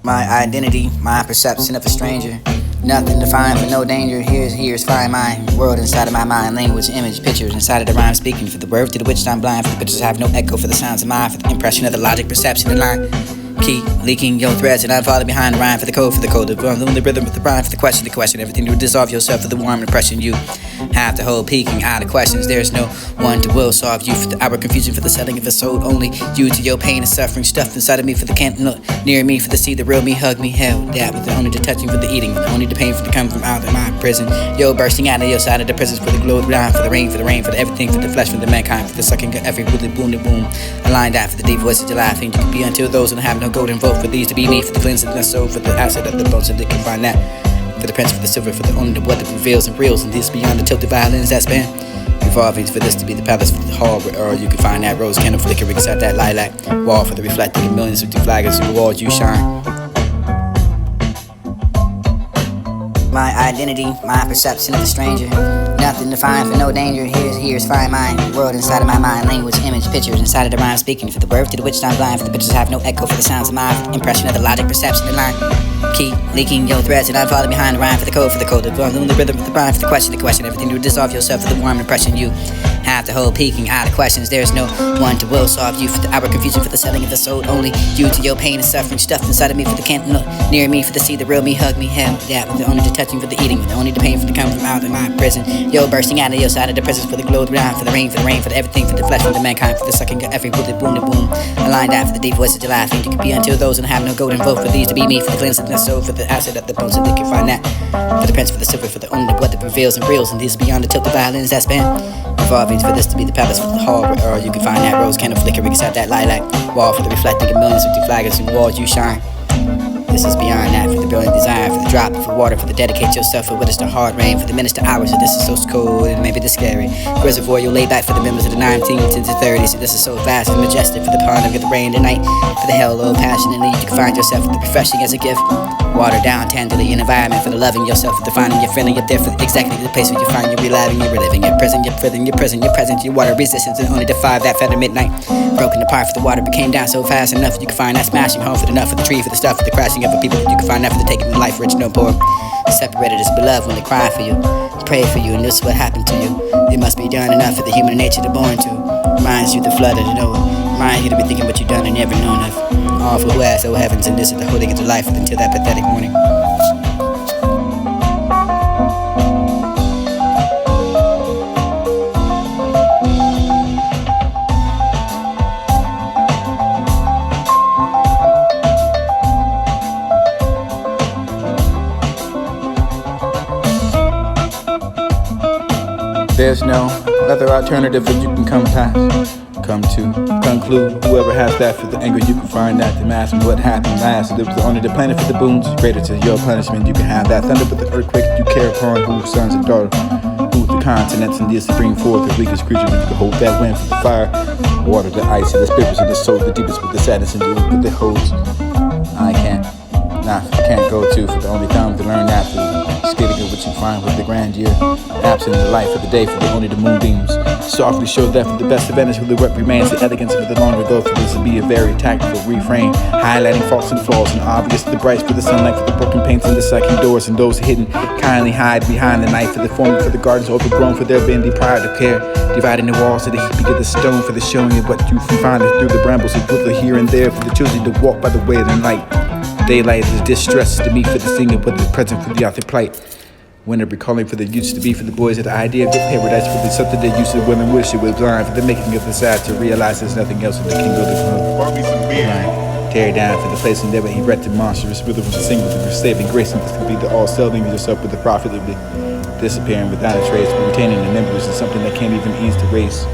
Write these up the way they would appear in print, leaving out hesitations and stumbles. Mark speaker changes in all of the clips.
Speaker 1: My identity, my perception of a stranger. Nothing defined for no danger. Here's fine mind. World inside of my mind. Language, image, pictures inside of the rhyme. Speaking for the word to the which I'm blind. For the pictures have no echo for the sounds of mine. For the impression of the logic, perception, the line. Keep leaking your threads and I'm falling behind the rhyme. For the code, the rhythm with the rhyme. For the question, everything to dissolve yourself for the warm impression you have to hold peeking out of questions. There's no one to will solve you for the hour confusion for the selling of the soul. Only you to your pain and suffering stuffed inside of me. For the can't look near me, for the see the real me, hug me, held that with the only the touching for the eating, with the only the pain for the come from out of my prison. Yo, bursting out of your side of the prisons for the glow ground, for the rain, for the everything, for the flesh, for the mankind, for the sucking of every woolly boom to boom. A line down for the deep voices of laughing. You can be until those that have no golden vote. For these to be me, for the cleansing of the soul, for the acid of the bones, and they can find that. For the prince, for the silver, for the only the blood that prevails and reels, and this beyond the tilted violins that span. Evolving for this to be the palace for the hall where you can find that rose candle flickering inside that lilac wall for the reflecting of millions of flaggers in the walls you shine. My identity, my perception of a stranger. Nothing defined for no danger. Here's fine mind. World inside of my mind. Language, image, pictures inside of the rhyme. Speaking for the word to the which I'm blind. For the pictures have no echo for the sounds of mine. For the impression of the logic, perception, the line. Keep leaking your threads and I'm falling behind the rhyme. For the code, the rhythm with the rhyme. For the question, everything to dissolve yourself for the warm impression you have to hold peeking out of questions. There's no one to will solve you for the hour confusion for the selling of the soul. Only you to your pain and suffering stuffed inside of me. For the can't look near me, for the see the real me, hug me, held that with the only the touching for the eating, with the only the pain for the come from out of my prison. Yo, bursting out of your side of the prisons for the glow ground, for the rain, for the everything, for the flesh, for the mankind, for the sucking of every woolly boom to boom. A line down for the deep voices of laughing. You can be until those that have no golden vote. For these to be me, for the cleansing of the soul, for the acid of the bones, so they can find that. For the prince, for the silver, for the only blood that prevails and reels, and this beyond the tilted violins that span. Evolving for this to be the palace for the hall where you can find that rose candle flickering inside that lilac wall for the reflecting of millions of flaggers in the walls you shine. This is beyond that, for the brilliant desire, for the drop, for water, for the dedicate yourself, for what is the hard rain, for the minutes to hours, so this is so cold and maybe the scary. Reservoir you'll lay back for the members of the 19th to the 30s, so this is so vast and majestic, for the ponding of the rain tonight, for the hell of passionately, you can find yourself with the refreshing as a gift. Water down tenderly, an environment for the loving yourself, for the finding your feeling, your different, exactly the place where you find you're reliving, you're reliving, your prison, your presence, your water resistance, and only defy that feather midnight. Broken apart for the water became down so fast enough, you can find that smashing home for the nut, for the tree, for the stuff, for the crashing of the people, you can find that for the taking of life rich, no poor. Separated as beloved when they cry for you, pray for you, and this is what happened to you. It must be done enough for the human nature to born to. Reminds you the flood of the Noah, reminds you to be thinking what you've done and never known of. All for who has no heavens, and this is the holding into life until that pathetic morning. There's no other alternative that you can come to conclude. Whoever has that for the anger, you can find that the mass and what happened last. It was only the planet for the boons, greater to your punishment. You can have that thunder with the earthquake you care upon, whose sons and daughters, who the continents and the spring forth, the weakest creature. You can hold that wind for the fire, water, the ice, and the spirits of the soul, the deepest with the sadness and the loop with the holds. I can't go to for the only time to learn that through skating of what you find with the grandeur, absent in the light of the day for the only the moonbeams. Softly show that for the best advantage who the what remains, the elegance of the longer go for this to be a very tactful refrain, highlighting faults and flaws and obvious to the bright for the sunlight for the broken paints and the second doors and those hidden kindly hide behind the night for the forming for the gardens overgrown for their being deprived of care, dividing the walls of the heaping of the stone for the showing of what you find through the brambles and through the here and there for the children to walk by the way of the night. Daylight is distress to me for the singing, but the present for the author plight. Winter recalling for the used to be for the boys of the idea of the paradise for the something they used to will and wish it was blind for the making of the sad to realize there's nothing else in the king of the club.
Speaker 2: Bought me some beer.
Speaker 1: Tear down for the place and never erected monstrous rhythm with a single with your saving grace and this could be the all selling yourself with the profit of it disappearing without a trace, but retaining the memories of something that can't even ease the race.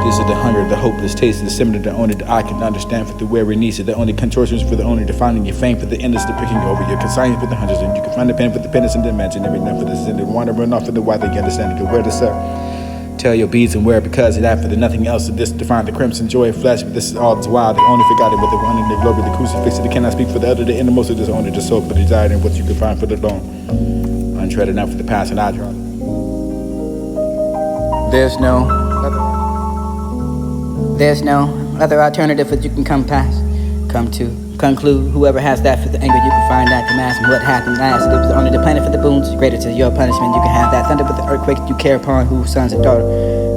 Speaker 1: This is the hunger, the hopeless taste, the similar the only that I can understand for the weary niece, the only contortions for the owner defining your fame, for the endless the picking over your consignment for the hundreds, and you can find the pen for the penance and the imaginary enough for the sin and want to run off for the why they understand to wear this up. Tell your beads and wear because of that for the nothing else of this define the crimson joy of flesh, but this is all that's wild, the only forgotten with the one in the glory, the crucifix, they cannot speak for the other, the innermost of this owner, the soul for the desire and what you can find for the dawn. Untreaded enough for the past and I draw. There's no other alternative that you can come to Conclude, whoever has that for the anger, you can find that the mask. And what happened last, it was only the planet for the boons. Greater to your punishment, you can have that thunder with the earthquake you care upon. Who sons and daughter,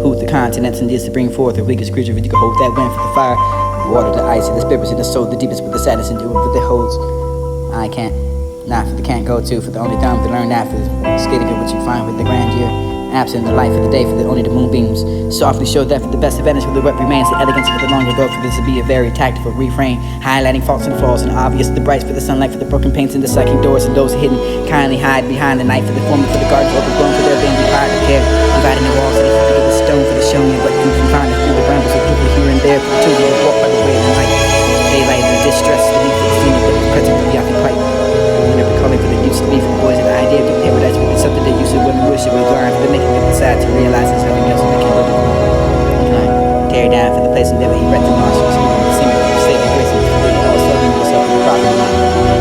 Speaker 1: who the continents and this to bring forth the weakest creature, you can hold that wind for the fire, the water, the ice, and the spirits in the soul, the deepest with the sadness and do it with the holds. I can't, not for the can't go to, for the only dumb to learn that for the skating good, what you find with the grandeur. Absent the light for the day, for the only the moonbeams. Softly show that for the best advantage, for the what remains, the elegance for the longer go, for this to be a very tactful refrain, highlighting faults and flaws, and obvious the brights for the sunlight, for the broken paints and the sucking doors, and those hidden kindly hide behind the night, for the forming for the gardens overgrown, for their being required to care, dividing the walls, and the for the stone, for the showing you what you can find through the brambles, of people here and there, for the children who walk by the way of the night, daylight and distress, the need for the scene, but the present of the occupied. Whenever calling for the used to be for the boys and the idea of doing paradise would be something they used to wouldn't wish it would learn, for the making of the sad to realize there's nothing else in the kingdom of God. Tear down for the place and never erect the monsters, singing for the sake of grace and for all serving yourself in the proper line.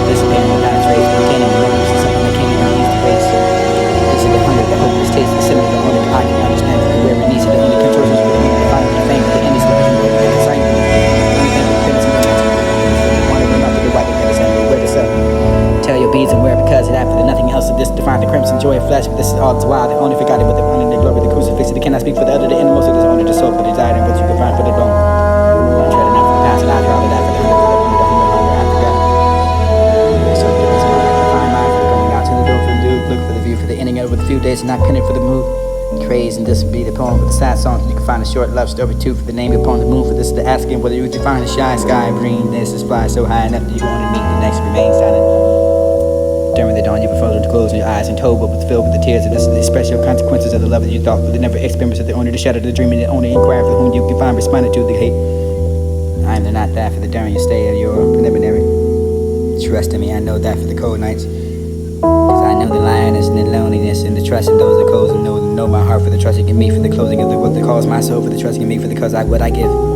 Speaker 1: Dissipating without a trace, beginning memories of something that can't even ease the race. This is the hunger, the hopeless taste, the symbol, the only I can understand for the wherever needs it, the only contortions for the only finding the fame, for the endless division, the only design, the only thing for the one of them up to the white and the center, where to sell. Tell your beads and wear because of that, for the nothing else of this define the crimson joy of flesh, but this is all that's wild, the only forgotten with the honor and the glory, the crucifix, it cannot speak for the other, the innermost of this honor, the soul for the desire, and what you can find for the dawn. One tread enough for the past, and I'd rather that for the hunger after God. So there is one I can find mine for the going out to the door for the dude, look for the view for the ending of with a few days, and not pinning for the mood. Craze and this be the poem with the sad songs. You can find a short love story too for the name upon the moon. For this is the asking whether you define the shy sky green. This is fly so high enough that you want to meet the next remains silent. During the dawn, you prefer to close your eyes and told what was filled with the tears. And this is the special consequences of the love that you thought for the never experience of the only the shadow, the dream, and the only inquiry for whom you can find responded to the hate. I am the not that for the during your stay of your preliminary. Trust in me, I know that for the cold nights. Cause I know the lioness and the loneliness and the trust in those that close and know my heart for the trust in me for the closing of the what that calls my soul for the trusting in me for the cause I what I give.